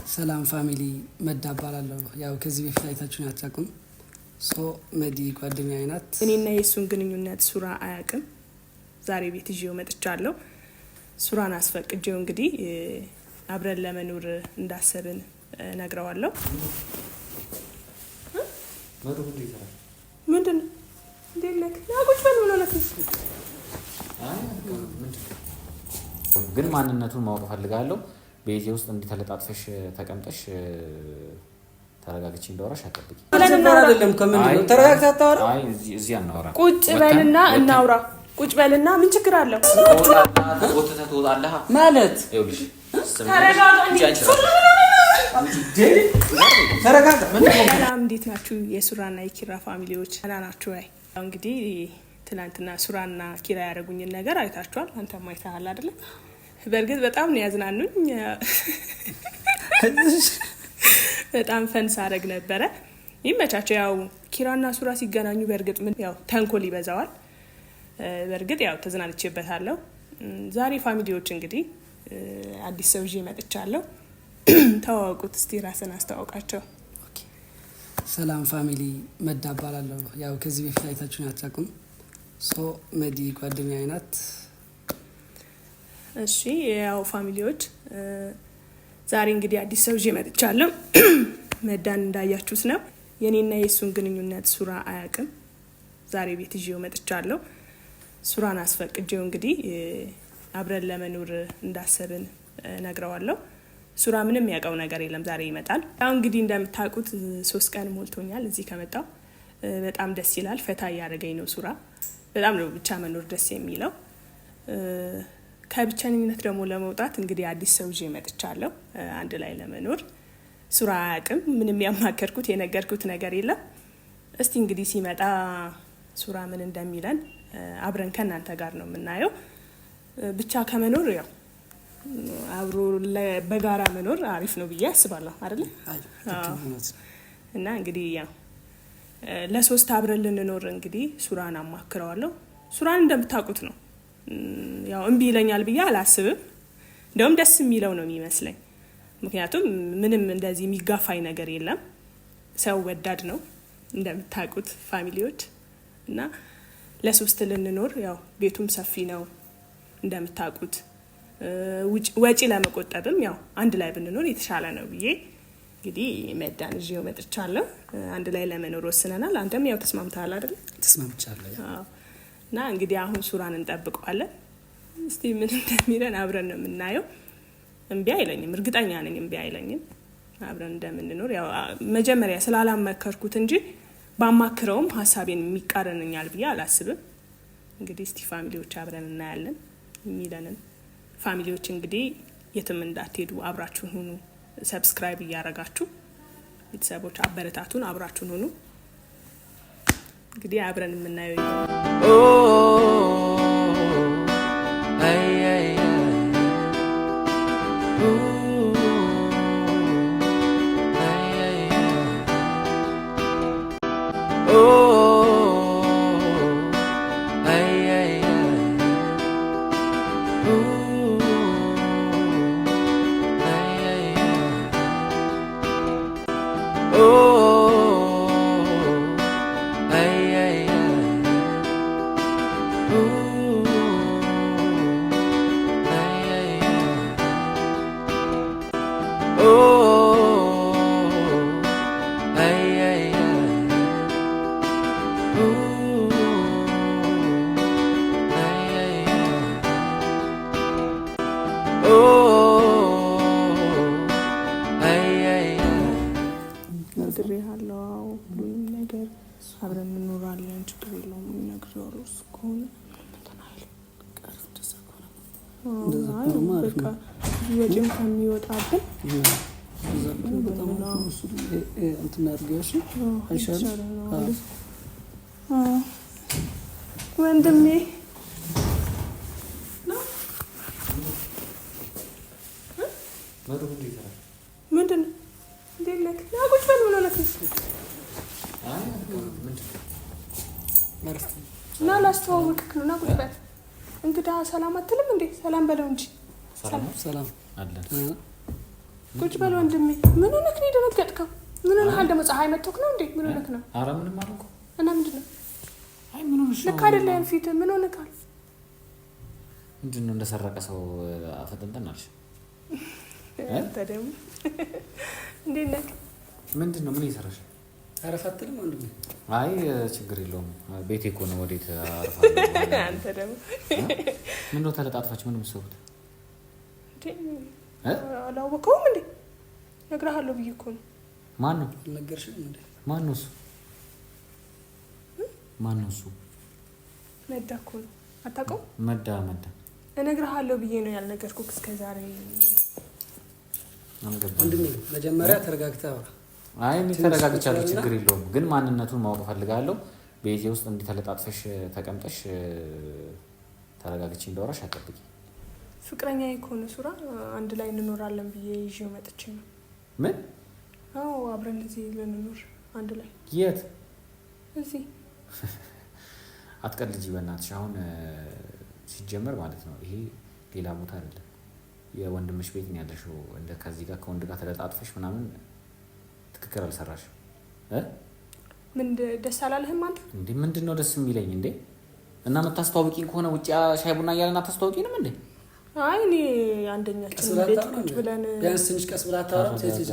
ሰላም ፋሚሊ መዳባላለሁ። ያው ከዚህ በፊት አይታችሁኝ አታውቁም። መዲ ጓደኛዬ ናት። እኔና የሱን ግንኙነት ሱራ አያውቅም። ዛሬ ቤት ይዤው መጥቻለሁ። ሱራን አስፈቅጄው እንግዲህ አብረን ለመኖር እንዳሰብን ነግረዋለሁ። ምንድን ነው እንደለክ ናቁጭ በል ብሎ ለክ ግን ማንነቱን ማወቅ ፈልጋለሁ። ቤቴ ውስጥ እንዲተለጣጥፈሽ ተቀምጠሽ ተረጋግቼ እንዳወራሽ አጠብቂ። አይደለም ከምን ነው ተረጋግተህ አታወራ? አይ እዚህ አናወራ። ቁጭ በልና እናውራ። ቁጭ በልና ምን ችግር አለው? ትወጣለህ ማለት ይኸውልሽ፣ ተረጋጋ። ሰላም፣ እንዴት ናችሁ የሱራና የኪራ ፋሚሊዎች? ደህና ናችሁ ወይ? እንግዲህ ትናንትና ሱራና ኪራ ያደረጉኝን ነገር አይታችኋል። አንተም አይተሃል አይደል? በእርግጥ በጣም ነው ያዝናኑኝ። በጣም ፈን ሳረግ ነበረ። ይመቻቸው። ያው ኪራና ሱራ ሲገናኙ በእርግጥ ምን ያው ተንኮል ይበዛዋል። በእርግጥ ያው ተዝናንቼበታለሁ። ዛሬ ፋሚሊዎች እንግዲህ አዲስ ሰው ይዤ መጥቻለሁ። ተዋወቁት እስቲ፣ ራስን አስተዋውቃቸው። ሰላም ፋሚሊ መዳባላለሁ። ያው ከዚህ በፊት አይታችሁኝ አታውቁም። መዲ ጓደኛዬ ናት። እሺ ያው ፋሚሊዎች ዛሬ እንግዲህ አዲስ ሰው ይዤ መጥቻለሁ። መዳን እንዳያችሁት ነው። የኔና የሱን ግንኙነት ሱራ አያውቅም። ዛሬ ቤት ይዤው መጥቻለሁ። ሱራን አስፈቅጄው እንግዲህ አብረን ለመኖር እንዳሰብን ነግረዋለሁ። ሱራ ምንም ያውቀው ነገር የለም። ዛሬ ይመጣል። ያው እንግዲህ እንደምታውቁት 3 ቀን ሞልቶኛል እዚህ ከመጣው። በጣም ደስ ይላል። ፈታ እያደረገኝ ነው ሱራ። በጣም ነው ብቻ መኖር ደስ የሚለው። ከብቸኝነት ደግሞ ለመውጣት እንግዲህ አዲስ ሰው ይዤ መጥቻለሁ። አንድ ላይ ለመኖር ሱራ አያውቅም። ምንም ያማከርኩት የነገርኩት ነገር የለም። እስቲ እንግዲህ ሲመጣ ሱራ ምን እንደሚለን አብረን ከእናንተ ጋር ነው የምናየው። ብቻ ከመኖር ያው አብሮ በጋራ መኖር አሪፍ ነው ብዬ አስባለሁ አይደል? እና እንግዲህ ያው ለ3 አብረን ልንኖር እንግዲህ ሱራን አማክረዋለሁ። ሱራን እንደምታውቁት ነው። ያው እምቢ ይለኛል ብዬ አላስብም። እንደውም ደስ የሚለው ነው የሚመስለኝ። ምክንያቱም ምንም እንደዚህ የሚጋፋኝ ነገር የለም። ሰው ወዳድ ነው እንደምታውቁት ፋሚሊዎች። እና ለ3 ልንኖር ያው ቤቱም ሰፊ ነው እንደምታውቁት። ወጪ ለመቆጠብም ያው አንድ ላይ ብንኖር የተሻለ ነው ብዬ እንግዲህ መዳን ይዤው መጥቻለሁ። አንድ ላይ ለመኖር ወስነናል። አንተም ያው ተስማምተሃል አይደል? ተስማምቻለሁ። እና እንግዲህ አሁን ሱራን እንጠብቀዋለን። እስቲ ምን እንደሚለን አብረን ነው የምናየው። እምቢ አይለኝም፣ እርግጠኛ ነኝ እምቢ አይለኝም። አብረን እንደምንኖር ያው መጀመሪያ ስላላመከርኩት እንጂ ባማክረውም ሀሳቤን የሚቃረንኛል ብዬ አላስብም። እንግዲህ እስቲ ፋሚሊዎች አብረን እናያለን የሚለንን። ፋሚሊዎች እንግዲህ የትም እንዳትሄዱ፣ አብራችሁን ሁኑ። ሰብስክራይብ እያረጋችሁ ቤተሰቦች አበረታቱን፣ አብራችሁን ሁኑ። እንግዲህ አብረን የምናየው አብረን እንኖራለን፣ ችግር የለውም እነግረዋለሁ። እስከሆነ ወጪም ከሚወጣብን ወንድሜ ምንድን ነው እንዴት ነህ? ቁጭ በል ብሎ ለክ እና ላስተዋውቅህ ነው። እና ቁጭ በል እንግዳ ሰላም አትልም እንዴ? ሰላም በለው እንጂ። ሰላም አለን ቁጭ በል ወንድሜ። ምን ሆነህ ነው የደነገጥከው? ምን ሆነሃል ደግሞ? ፀሐይ መጥቶክ ነው እንዴ? ምን ሆነህ ነው? ኧረ ምንም አልኩ። እና ምንድን ነው? አይ ምን ሆነሽ ነው? ልክ አይደለም ፊትህ። ምን ሆነካል? ምንድን ነው እንደሰረቀ ሰው አፈጠንጠናልሽ? አንተ ደግሞ እንዴት ነህ? ምንድን ነው? ምን እየሰራሽ? አረፋትልም ወንድሜ። አይ ችግር የለውም ቤቴ እኮ ነው። ወዴት አርፋለሁ? አንተ ደግሞ ምን ነው ተለጣጥፋችሁ ምን የምትሰሩት? አላወቀውም እንዴ? እነግርሃለሁ ብዬሽ እኮ ነው። ማን ነው? ነገርሽኝ እንዴ? ማን ነው እሱ? ማን ነው እሱ? መዳ እኮ ነው። አታውቀውም? መዳ እነግርሃለሁ ብዬሽ ነው ያልነገርኩህ እስከ ዛሬ። ወንድሜ መጀመሪያ ተረጋግተህ አውራ። አይ እኔ ተረጋግቻለሁ፣ ችግር የለውም። ግን ማንነቱን ማወቅ ፈልጋለሁ። ቤቴ ውስጥ እንዲህ ተለጣጥፈሽ ተቀምጠሽ ተረጋግቼ እንዳወራሽ አትጠብቂ። ፍቅረኛዬ እኮ ነው ሱራ። አንድ ላይ እንኖራለን ብዬ ይዤው መጥቼ ነው። ምን? አዎ አብረን እዚህ ልንኖር አንድ ላይ። የት? እዚህ። አትቀልጂ በእናትሽ። አሁን ሲጀመር ማለት ነው ይሄ ሌላ ቦታ አይደለም፣ የወንድምሽ ቤት ነው ያለሽው። እንደ ከዚህ ጋር ከወንድ ጋር ተለጣጥፈሽ ምናምን ትክክል አልሰራሽም። ምን ደስ አላለህም አንተ? እንዴ ምንድን ነው ደስ የሚለኝ እንዴ? እና የምታስተዋውቂኝ ከሆነ ውጭ ሻይ ቡና እያለን አታስተዋውቂንም እንዴ? አይ እኔ አንደኛችን ቤት ቁጭ ብለን ቢያንስ ትንሽ ቀስ ብላ አታወራም? ሴት ልጅ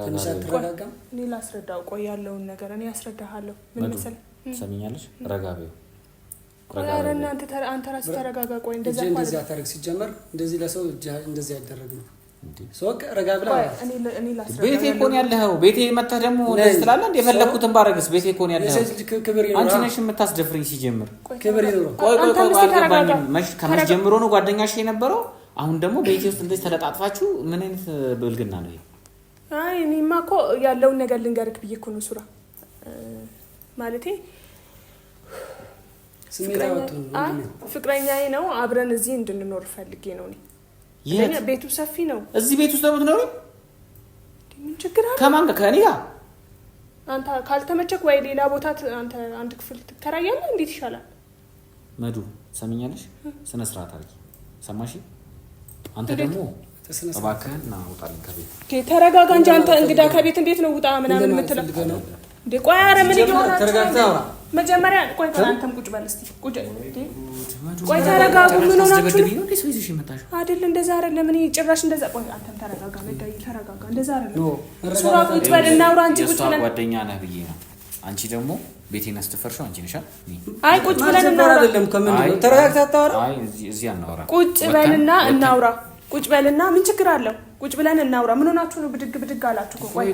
ትንሽ አትረጋጋም? እኔ ላስረዳው። ቆይ ያለውን ነገር እኔ አስረዳሃለሁ። ምን መሰለህ? ትሰሚኛለሽ? ረጋ በይው። ኧረ እናንተ አንተ ራስህ ተረጋጋ። ቆይ እንደዚህ አታደርግ። ሲጀመር እንደዚህ ለሰው እንደዚህ አይደረግም። ሶቅ ረጋ ብላ እኔ ላስረዳው። ቤቴ እኮ ነው ያለኸው። ቤቴ መተህ ደግሞ እንደዚህ ትላለህ እንዴ? የፈለኩትን ባረግስ ቤቴ እኮ ነው ያለኸው። አንቺ ነሽ የምታስደፍሪኝ። ሲጀምር ክብር ይኖረው። ቆይ አልገባኝም። ከመቼ ጀምሮ ነው ጓደኛሽ የነበረው? አሁን ደግሞ ቤቴ ውስጥ እንደዚህ ተለጣጥፋችሁ ምን አይነት ብልግና ነው ይሄ? አይ እኔማ እኮ ያለውን ነገር ልንገርክ ብዬ እኮ ነው ሱራ። ማለቴ ፍቅረኛዬ ነው። አብረን እዚህ እንድንኖር ፈልጌ ነው እኔ። ቤቱ ሰፊ ነው። እዚህ ቤት ውስጥ ነው የምትኖሪው? ምን ችግር አለ? ከማን ጋር? ከእኔ ጋር? አንተ ካልተመቸክ ወይ ሌላ ቦታ አንተ አንድ ክፍል ትከራያለህ። እንዴት ይሻላል? መዱ ሰሚኛለሽ? ስነ ስርዓት አድርጊ። ሰማሽ? አንተ ደግሞ እባክህን ና ውጣልኝ ከቤት። ተረጋጋ እንጂ አንተ እንግዳ ከቤት እንዴት ነው ውጣ ምናምን የምትለው እንዴ? ቆይ ኧረ ምን ይሆናል? ተረጋግተህ አውራ። መጀመሪያ ቆይ አንተም ቁጭ በል እስኪ ቁጭ። ቆይ ተረጋጉ። ምን ሆናችሁ ነው? አይደል እንደዛ አይደለም። ምን ጭራሽ እንደዛ። ቆይ አንተም ተረጋጋ። መዳይ ተረጋጋ። እንደዛ አይደለም። ሱራ ቁጭ በል እናውራ እንጂ ቁጭ ብለን ጓደኛ ነህ ብዬ ነው። አንቺ ደግሞ ቤቴን አስተፈርሽው አንቺ ነሽ። አይ ቁጭ ብለን እናውራ። አይደለም ከምን ነው? ተረጋግተህ አታወራ? አይ እዚህ አናወራ። ቁጭ በልና እናውራ። ቁጭ በልና ምን ችግር አለው? ቁጭ ብለን እናውራ። ምን ሆናችሁ ነው ብድግ ብድግ አላችሁ? ቆይ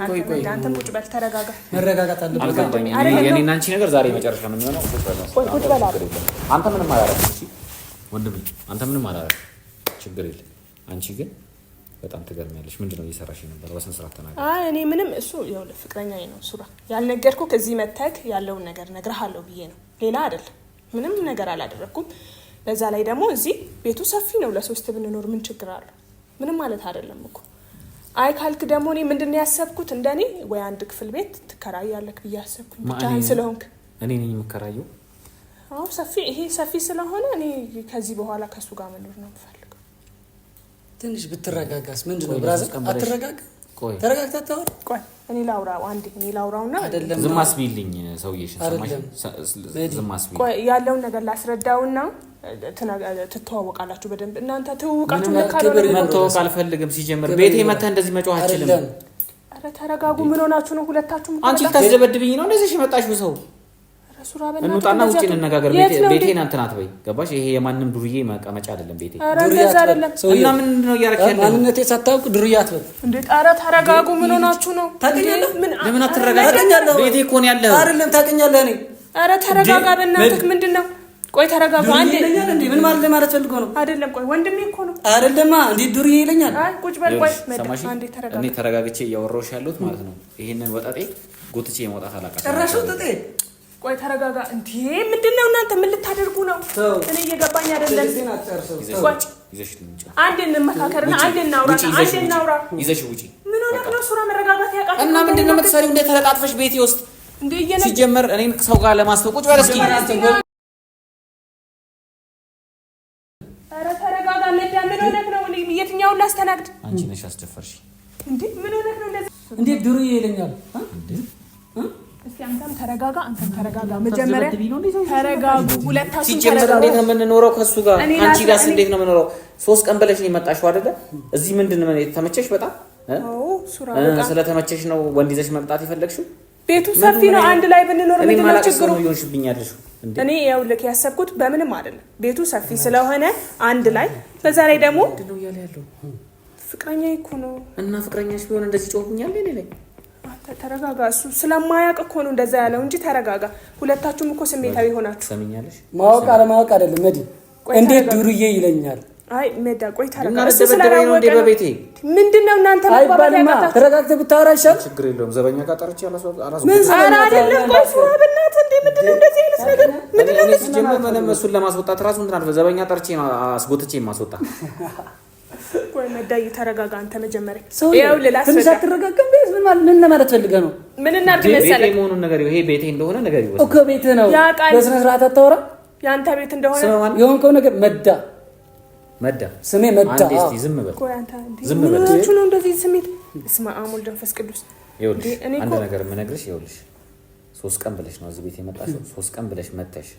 አንተም ቁጭ በል ተረጋጋ። መረጋጋት አለበት። አልገባኝም። የኔና አንቺ ነገር ዛሬ መጨረሻ ነው የሚሆነው። ቁጭ በል። አንተ ምንም አላደረግም። እሺ ወንድሜ አንተ ምንም አላደረግም። ችግር የለም። አንቺ ግን በጣም ትገርሚያለሽ። ምንድን ነው እየሰራሽ የነበረው? በስነ ስርዓት ተናገር። አይ እኔ ምንም እሱ ይኸውልህ ፍቅረኛዬ ነው ሱራ። ያልነገርኩህ ከዚህ መተክ ያለውን ነገር እነግርሃለሁ ብዬ ነው። ሌላ አይደለም። ምንም ነገር አላደረኩም። በዛ ላይ ደግሞ እዚህ ቤቱ ሰፊ ነው። ለሶስት ብንኖር ምን ችግር አለው? ምንም ማለት አይደለም እኮ። አይ ካልክ ደግሞ እኔ ምንድነው ያሰብኩት እንደኔ ወይ አንድ ክፍል ቤት ትከራያለህ ብዬ አሰብኩኝ። ብቻህን ስለሆንክ እኔ ነኝ የምከራየው። አዎ ሰፊ ይሄ ሰፊ ስለሆነ እኔ ከዚህ በኋላ ከሱ ጋር መኖር ነው የምፈልገው። ትንሽ ብትረጋጋስ? ምንድነው ብራዘር? አትረጋጋ። ቆይ ተረጋግተህ አታወራ? ቆይ እኔ ላውራው አንዴ። እኔ ላውራውና አይደለም ዝም አስቢልኝ። ሰውዬሽ ሰማሽ? ዝም አስቢልኝ። ቆይ ያለውን ነገር ላስረዳውና ትተዋወቃላችሁ በደንብ። እናንተ ትውውቃችሁ ለካለ መተዋወቅ አልፈልግም። ሲጀምር ቤቴ መተህ እንደዚህ መጮህ አትችልም። አረ ተረጋጉ። ምን ሆናችሁ ነው ሁለታችሁም? አንቺ ልታስደበድብኝ ነው እንደዚህ የመጣሽው? ሰው እንውጣና ውጪ እንነጋገር። ቤቴን እንትን አትበይ። ገባሽ? ይሄ የማንም ዱርዬ መቀመጫ አይደለም ቤቴ። እና ምንድን ነው እያደረክ ያለው? ማንነቴ ሳታውቅ ዱርዬ አትበል እንዴ! ኧረ ተረጋጉ። ምን ሆናችሁ ነው? ታውቀኛለህ? ለምን አትረጋጋም? ቤቴ እኮ ነው ያለኸው። አይደለም ታውቀኛለህ? እኔ ኧረ ተረጋጋ በእናትህ። ምንድን ነው? ቆይ ተረጋጋ አንዴ። ምን ማለት ፈልጎ ነው? አይደለም ቆይ ወንድሜ እኮ ነው። አይደለማ እንዴ ዱርዬ ይለኛል። አይ ቁጭ በል። ቆይ አንዴ ተረጋጋ። እኔ ተረጋግቼ እያወራሁሽ ያለሁት ማለት ነው። ይሄንን ወጣጤ ጎትቼ መውጣት አላውቃትም። ጭራሽ ወጣጤ። ቆይ ተረጋጋ። እንዴ ምንድነው እናንተ? ምን ልታደርጉ ነው? እኔ እየገባኝ አይደለም። ቆይ አንዴ እንመካከርና አንዴ እናውራ። አንዴ እናውራ። ይዘሽ ውጪ። ምን ሆነህ ነው? ሱራ መረጋጋት ያውቃል። እና ምንድነው የምትሰሪው? እንደ ተለጣጥፈሽ ቤቴ ውስጥ እንዴ? ሲጀመር እኔን ሰው ጋር ለማስተዋወቅ ቁጭ በል እስኪ። ኧረ ተረጋጋ። ምን ሆነህ ነው? የትኛውን ላስተናግድ? አንቺ ነሽ አስደፈርሽ። እንዴ ምን ሆነህ ነው እንደዚህ? እንዴት ዱርዬ ይለኛል? እስቲ አንተም ተረጋጋ፣ መጀመሪያ ተረጋጉ። ሁለታችሁም ሲጀምር እንዴት ነው የምንኖረው ከሱ ጋር? አንቺ ጋር እንዴት ነው የምንኖረው? 3 ቀን ብለሽ ነው የመጣሽው አይደለ? እዚህ ምንድን ነው ተመቸሽ? በጣም ስለተመቸሽ ነው ወንድ ይዘሽ መምጣት የፈለግሽው? ቤቱ ሰፊ ነው። አንድ ላይ ብንኖር ምንድን ነው ችግሩ? እኔ ይኸውልህ ያሰብኩት በምንም አይደለም። ቤቱ ሰፊ ስለሆነ አንድ ላይ፣ በዛ ላይ ደግሞ ፍቅረኛ እኮ ነው እና ፍቅረኛሽ ቢሆን እንደዚህ ጮህብኛል እኔ ነኝ። አንተ ተረጋጋ። እሱ ስለማያውቅ እኮ ነው እንደዛ ያለው እንጂ ተረጋጋ። ሁለታችሁም እኮ ስሜታዊ ሆናችሁ ሰምኛለሽ። ማወቅ አለማወቅ አይደለም መዲ። እንዴት ዱርዬ ይለኛል? አይ ሜዳ ቆይ ተረጋጋ። እሱ ስለራወቀ ነው በቤቴ ምንድነው እናንተ መባባል ያቃታችሁ? ተረጋግተህ ብታወራ ይሻል። ችግር የለውም። ዘበኛ ጋር ጠርቼ አላስ ምን ሰራ አይደለም። ቆይ ሱራ በእናትህ እንዴ ምንድነው እንደዚህ አይነት ነገር? ምንድነው እንደዚህ ጀመረ? ምንም እሱን ለማስወጣት ራሱ እንትን አልፈ ዘበኛ ጠርቼ አስጎትቼ ማስወጣ። ቆይ ሜዳ ተረጋጋ። አንተ መጀመሪያ ያው ለላስ ተረጋጋም። ምን ለማለት ፈልገህ ነው? ምን እናድርግ መሰለህ? ቤቴ መሆኑን ነገር ይሄ ቤቴ እንደሆነ ነገር ይወስ እኮ ቤትህ ነው። በስነ ስርዓት አታወራ። ያንተ ቤት እንደሆነ የሆንከው ነገር መዳ ስሜ መዳ። እስቲ ዝም በል ዝም በል። ምንቹ ነው እንደዚህ ስሜት? እስማ አሙል ደንፈስ ቅዱስ ይኸውልሽ፣ አንድ ነገር የምነግርሽ ይኸውልሽ፣ 3 ቀን ብለሽ ነው እዚህ ቤት የመጣሽው። 3 ቀን ብለሽ መተሽ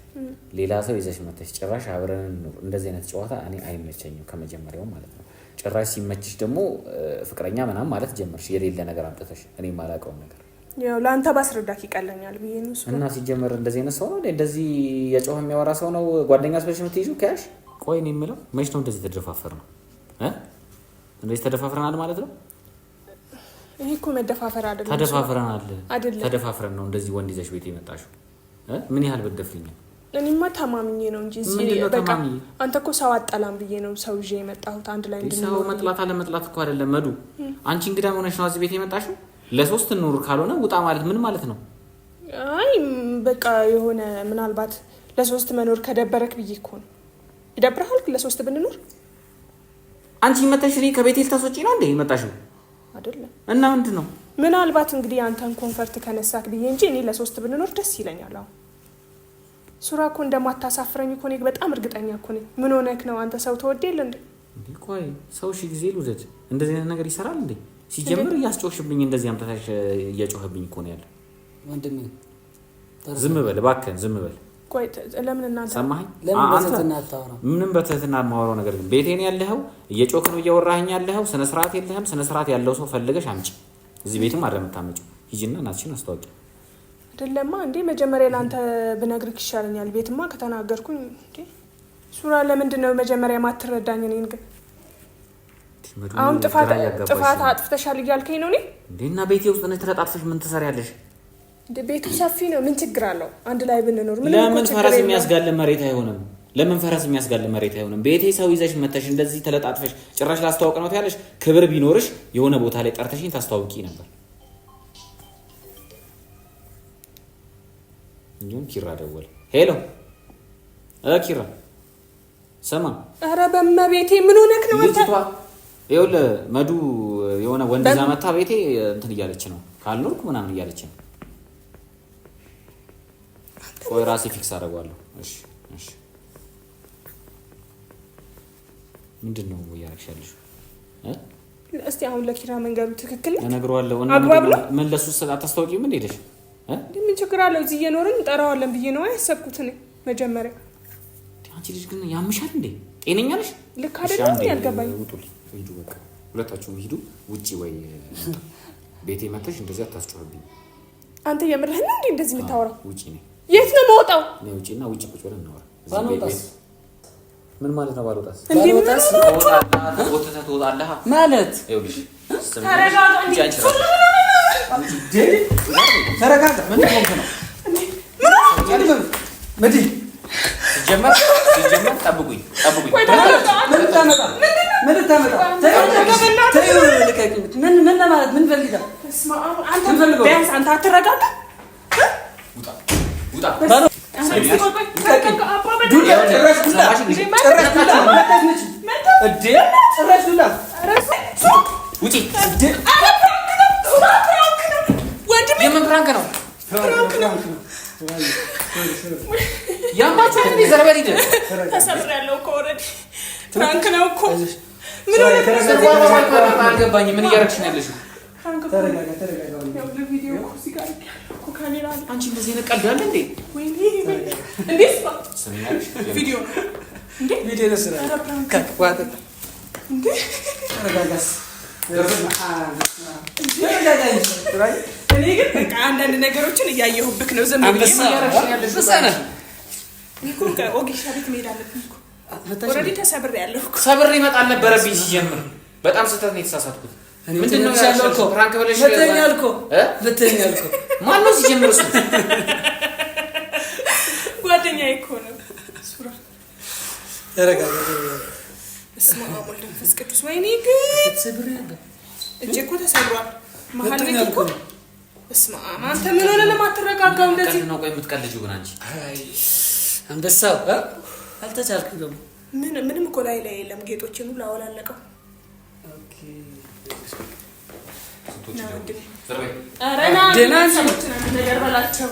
ሌላ ሰው ይዘሽ መተሽ ጭራሽ አብረን እንኑር። እንደዚህ አይነት ጨዋታ እኔ አይመቸኝም ከመጀመሪያው ማለት ነው። ጭራሽ ሲመችሽ ደግሞ ፍቅረኛ ምናምን ማለት ጀመርሽ፣ የሌለ ነገር አምጥተሽ እኔ የማላውቀውን ነገር ያው ለአንተ ባስረዳክ ይቀለኛል ብዬ ነው። እና ሲጀመር እንደዚህ አይነት ሰው ነው እንደዚህ የጮህ የሚያወራ ሰው ነው ጓደኛ ስበሽ የምትይዙ ከያሽ። ቆይ እኔ የምለው መች ነው እንደዚህ ተደፋፈር ነው እንደዚህ ተደፋፍረናል ማለት ነው? ይሄ እኮ መደፋፈር አይደለም። ተደፋፍረን ነው እንደዚህ ወንድ ይዘሽ ቤት የመጣሽው። ምን ያህል በደፍልኝ? እኔማ ታማምኜ ነው እንጂ በቃ አንተ እኮ ሰው አጠላም ብዬ ነው ሰው ይዤ የመጣሁት አንድ ላይ እንድንኖር። ሰው መጥላት አለ መጥላት እኮ አይደለም መዱ። አንቺ እንግዳ ሆነሽ ነው እዚህ ቤት የመጣሽው። ለ3 ኑር ካልሆነ ውጣ ማለት ምን ማለት ነው? አይ በቃ የሆነ ምናልባት ለ3 መኖር ከደበረክ ብዬ እኮ ነው። ይደብርሃል ለ3 ብንኖር? አንቺ መተሽ እኔ ከቤቴ ልታስወጪ ነው እንዴ የመጣሽው? አይደለም። እና ምንድን ነው ምናልባት እንግዲህ አንተን ኮንፈርት ከነሳክ ብዬ እንጂ እኔ ለ3 ብንኖር ደስ ይለኛል። አሁን ሱራ እኮ እንደማታሳፍረኝ እኮ ነኝ በጣም እርግጠኛ እኮ ነኝ። ምን ሆነክ ነው አንተ? ሰው ተወደል እንዴ? ቆይ ሰው ሺ ጊዜ ልውደድ እንደዚህ አይነት ነገር ይሰራል እንዴ? ሲጀምር እያስጮህብኝ እንደዚህ አምጥተሽ እየጮህብኝ እኮ ነው ያለው። ወንድሜ ዝም በል እባክህን ዝም በል። ቆይ ለምን እናንተ ሰማኸኝ? ለምን በትህትና አታወራም? ምንም በትህትና የማወራው ነገር ግን ቤቴን ያለኸው እየጮክ ነው እያወራኸኝ ያለኸው። ስነ ስርዓት የለህም። ስነ ስርዓት ያለው ሰው ፈልገሽ አምጪ። እዚህ ቤትም አይደለም የምታመጪው። ሂጂና እናትሽን አስተዋውቂ። አይደለማ እንዴ መጀመሪያ ለአንተ ብነግርህ ይሻለኛል። ቤትማ ከተናገርኩኝ እንዴ ሱራ ለምንድን ነው መጀመሪያ ማትረዳኝ? እኔን ግን አሁን ጥፋት አጥፍተሻል እያልከኝ ነው? እኔ እንዴ እና ቤቴ ውስጥ ነው ተለጣጥፈሽ ምን ትሰሪያለሽ? እንዴ ቤቱ ሰፊ ነው። ምን ችግር አለው አንድ ላይ ብንኖር? ለምን ፈረስ የሚያስጋል መሬት አይሆንም? ለምን ፈረስ የሚያስጋል መሬት አይሆንም? ቤቴ ሰው ይዘሽ መተሽ እንደዚህ ተለጣጥፈሽ ጭራሽ ላስተዋውቅ ነው ያለሽ። ክብር ቢኖርሽ የሆነ ቦታ ላይ ጠርተሽኝ ታስተዋውቂ ነበር። እንዴም ኪራ ደወለ። ሄሎ ኪራ ሰማ። ኧረ በመቤቴ ምን ሆነክ ነው አንተ? ይኸውልህ መዱ የሆነ ወንድ ይዛ መታ ቤቴ እንትን እያለች ነው ካልኖርኩ ምናምን እያለች ነው። ቆይ ራሴ ፊክስ አደርገዋለሁ። እሺ እሺ ምንድን ነው እያደረግሽ ያለሽው? እስቲ አሁን ለኪራ መንገዱ ትክክል ነው እነግረዋለሁ። ምን ለሱ አታስታውቂም እንዴ ሄደሽ? ምን ችግር አለው? እዚህ እየኖርን እንጠራዋለን ብዬ ነው ያሰብኩት እኔ መጀመሪያ። አንቺ ልጅ ግን ያምሻል እንዴ? ጤነኛ ነሽ? ልክ አይደለም ያልገባኝ። ውጡልኝ ሂዱ፣ በቃ ሁለታችሁም ሂዱ ውጪ። ወይ ቤቴ መተሽ እንደዚህ አታስጮህብኝ። አንተ የምርህን ነው እንዴ እንደዚህ የምታወራው? ውጪ ነኝ። የት ነው የምወጣው? እኔ ውጪና ውጪ ቁጭ ብለን እናወራ። ባልወጣስ? ምን ማለት ነው ባልወጣስ? ባልወጣስ ትወጣለህ ማለት ይኸውልሽ፣ ተረጋጋ እንዴ! ተረጋጋ። ምን ሆንክ ነው? ምን ሲጀመር ጠብቁኝ። ምን ለማለት ምን ፈልጋ? አንተ አትረጋጋ። የምን ፕራንክ ነው? ያማቻ ዘረበል ሂደ ተሰብሬያለሁ እኮ ኦልሬዲ ፕራንክ ነው እኮ ምን ሆነ? አልገባኝም። ምን እያደረግሽ ነው ያለሽው? ተረጋጋ። አንቺ እንደዚህ አይነት ቀልድ አለ እንዴ? ቪዲዮ እኔ ግን በቃ አንዳንድ ነገሮችን እያየሁብክ ነው። ዝም ብዬ ኦጌሻ ቤት መሄድ አለብኝ እኮ ኦልሬዲ ተሰብሬያለሁ እኮ። ሰብሬ ይመጣል ነበረብኝ ሲጀምር። በጣም ስህተት ነው የተሳሳትኩት። ምንድነው ያልኩ? ፍራንክ ብለሽ ልትለኛል እኮ ማነው ሲጀምር? እሱ ጓደኛዬ እኮ ነው። ሱራ ተረጋጋ። እስማ ወልድ መንፈስ ቅዱስ። ወይኔ ግን ተሰብሬያለሁ። እጄ እኮ ተሰብሯል። መሀል ቤት እኮ እስማ አንተ ምን ሆነህ ነው የማትረጋጋው? እንደዚህ ነው ቆይ የምትቀልጂው ግን አንቺ? አይ አንበሳው አልተቻልክም ደግሞ ምንም እኮ ላይ የለም። ጌጦችን ሁሉ አወላለቀው። ኦኬ ነገር በላቸው።